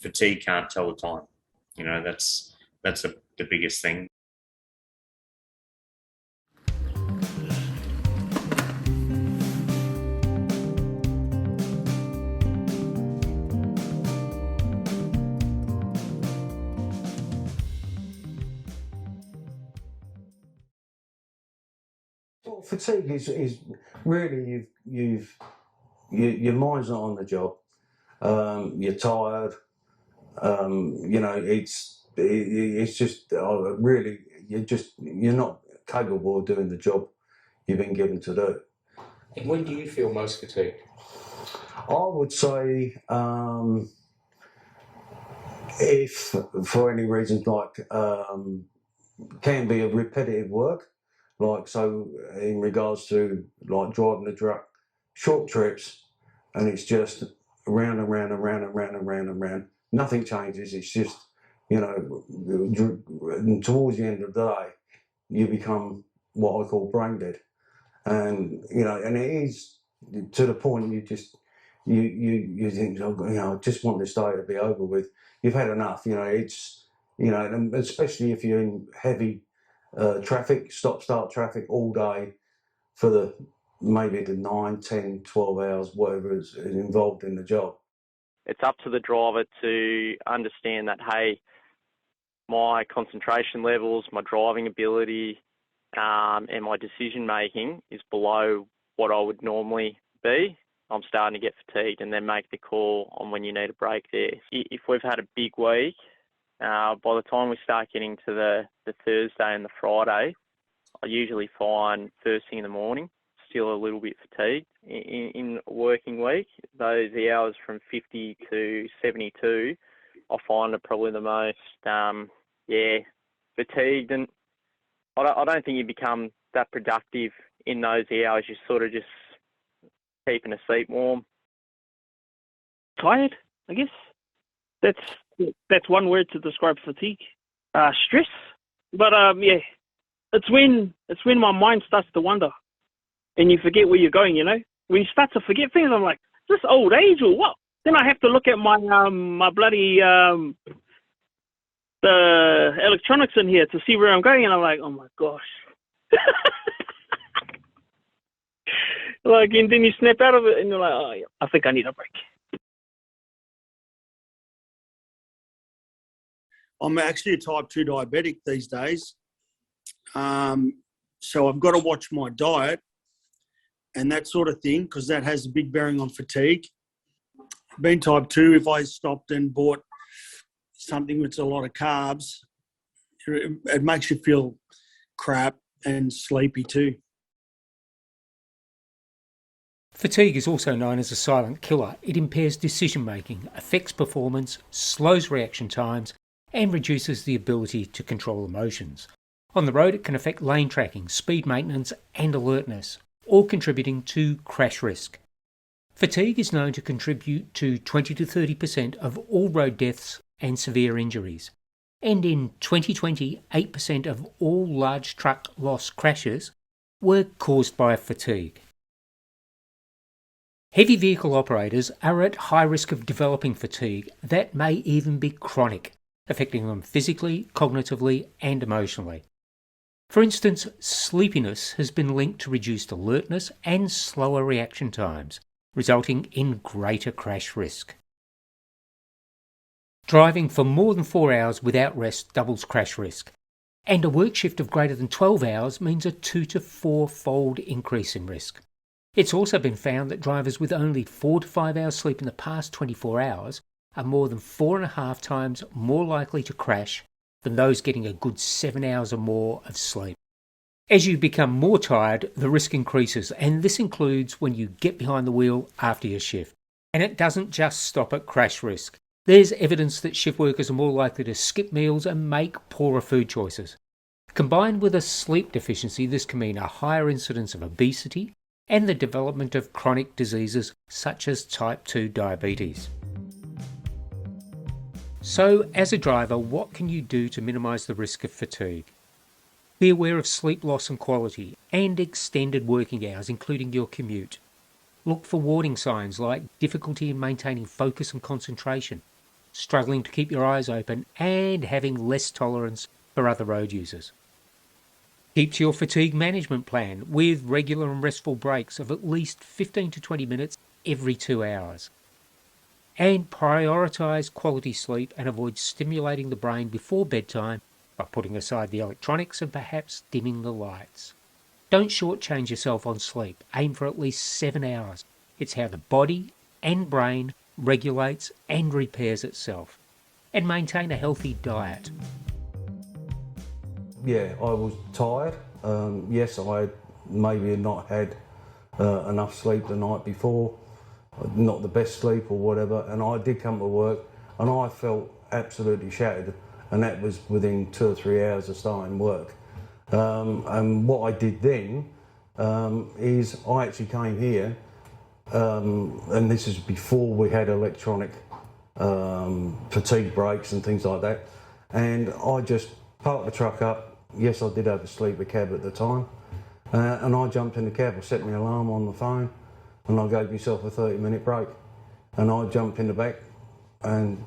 fatigue can't tell the time. That's the biggest thing. Well, fatigue is really your mind's not on the job. You're tired. It's just really you're not capable of doing the job you've been given to do. And when do you feel most fatigued? I would say if for any reason can be a repetitive work, like so in regards to like driving the truck, short trips, and it's just round and round and round and round and round and round. Nothing changes. It's just and towards the end of the day, you become what I call brain dead, and and it is to the point you just you think, I just want this day to be over with. You've had enough. It's and especially if you're in heavy traffic, stop-start traffic all day for maybe the 9, 10, 12 hours, whatever is involved in the job. It's up to the driver to understand that, hey, my concentration levels, my driving ability, and my decision making is below what I would normally be. I'm starting to get fatigued, and then make the call on when you need a break there. If we've had a big week, by the time we start getting to the Thursday and the Friday, I usually find first thing in the morning, still a little bit fatigued. In a working week, those hours from 50 to 72, I find are probably the most, fatigued. And I don't think you become that productive in those hours. You're sort of just keeping a seat warm. Tired, I guess. That's one word to describe fatigue. Stress. But it's when my mind starts to wander, and you forget where you're going. When you start to forget things, I'm like, is this old age or what? Then I have to look at my my bloody the electronics in here to see where I'm going, and I'm like, oh my gosh. And then you snap out of it, and you're like, oh, yeah, I think I need a break. I'm actually a type 2 diabetic these days. So I've got to watch my diet and that sort of thing, because that has a big bearing on fatigue. Being type 2, if I stopped and bought something with a lot of carbs, it makes you feel crap and sleepy too. Fatigue is also known as a silent killer. It impairs decision-making, affects performance, slows reaction times, and reduces the ability to control emotions. On the road, it can affect lane tracking, speed maintenance, and alertness, all contributing to crash risk. Fatigue is known to contribute to 20 to 30% of all road deaths and severe injuries. And in 2020, 8% of all large truck loss crashes were caused by fatigue. Heavy vehicle operators are at high risk of developing fatigue that may even be chronic, affecting them physically, cognitively, and emotionally. For instance, sleepiness has been linked to reduced alertness and slower reaction times, resulting in greater crash risk. Driving for more than 4 hours without rest doubles crash risk, and a work shift of greater than 12 hours means a 2 to 4-fold increase in risk. It's also been found that drivers with only 4 to 5 hours sleep in the past 24 hours are more than 4.5 times more likely to crash than those getting a good 7 hours or more of sleep. As you become more tired, the risk increases, and this includes when you get behind the wheel after your shift. And it doesn't just stop at crash risk. There's evidence that shift workers are more likely to skip meals and make poorer food choices. Combined with a sleep deficiency, this can mean a higher incidence of obesity and the development of chronic diseases such as type 2 diabetes. So, as a driver, what can you do to minimise the risk of fatigue? Be aware of sleep loss and quality, and extended working hours, including your commute. Look for warning signs like difficulty in maintaining focus and concentration, struggling to keep your eyes open, and having less tolerance for other road users. Keep to your fatigue management plan with regular and restful breaks of at least 15 to 20 minutes every 2 hours. And prioritise quality sleep and avoid stimulating the brain before bedtime by putting aside the electronics and perhaps dimming the lights. Don't shortchange yourself on sleep. Aim for at least 7 hours. It's how the body and brain regulates and repairs itself. And maintain a healthy diet. Yeah, I was tired. Yes, I had maybe not had enough sleep the night before, not the best sleep or whatever, and I did come to work and I felt absolutely shattered, and that was within 2 or 3 hours of starting work. And what I did then is I actually came here, and this is before we had electronic fatigue brakes and things like that, and I just parked the truck up. Yes, I did have a sleeper cab at the time, and I jumped in the cab. I set my alarm on the phone, and I gave myself a 30-minute break, and I jumped in the back and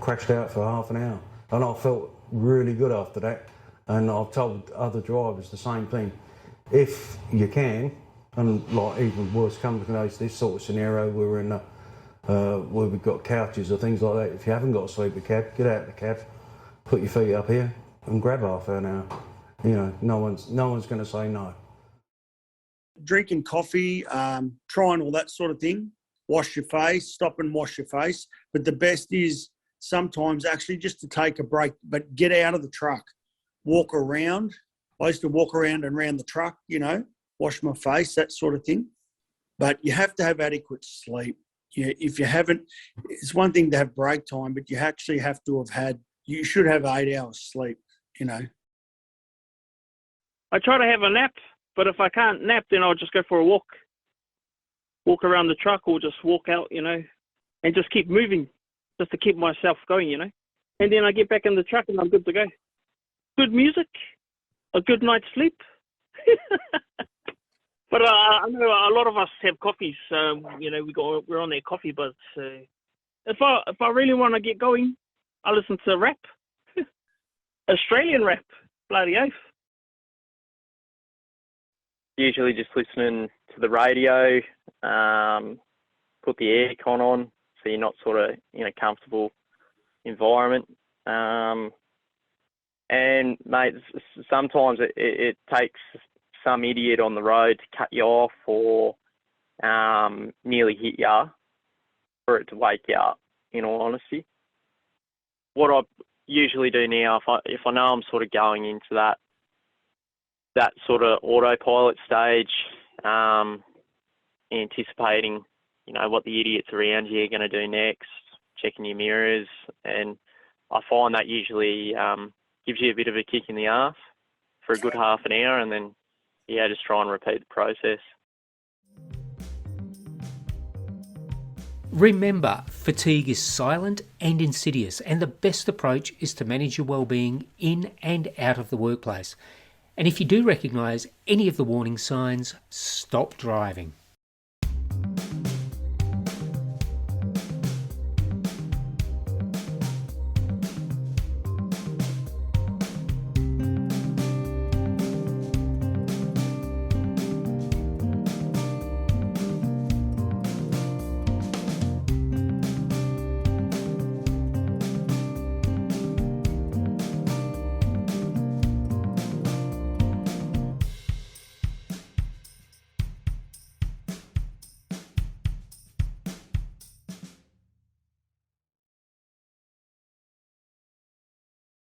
crashed out for half an hour, and I felt really good after that. And I've told other drivers the same thing. If you can, and like even worse comes to this sort of scenario, we're in where we've got couches or things like that. If you haven't got a sleeper cab, get out of the cab, put your feet up here, and grab half an hour. You know, no one's going to say no. Drinking coffee, trying all that sort of thing. Wash your face, stop and wash your face. But the best is sometimes actually just to take a break, but get out of the truck, walk around. I used to walk around and around the truck, you know, wash my face, that sort of thing. But you have to have adequate sleep. If you haven't, it's one thing to have break time, but you actually have to have had, you should have 8 hours sleep, you know. I try to have a nap, but if I can't nap, then I'll just go for a walk. Walk around the truck or just walk out, you know, and just keep moving, just to keep myself going, you know. And then I get back in the truck and I'm good to go. Good music, a good night's sleep. But I know a lot of us have coffees, you know, we're on their coffee, but if I really want to get going, I listen to rap, Australian rap, bloody oath. Usually just listening to the radio, put the aircon on so you're not sort of in a comfortable environment. And mate, sometimes it takes some idiot on the road to cut you off or nearly hit you for it to wake you up, in all honesty. What I usually do now, if I know I'm sort of going into that sort of autopilot stage, anticipating, you know, what the idiots around you are going to do next, checking your mirrors, and I find that usually gives you a bit of a kick in the arse for a good half an hour, and then, yeah, just try and repeat the process. Remember, fatigue is silent and insidious, and the best approach is to manage your well-being in and out of the workplace. And if you do recognise any of the warning signs, stop driving.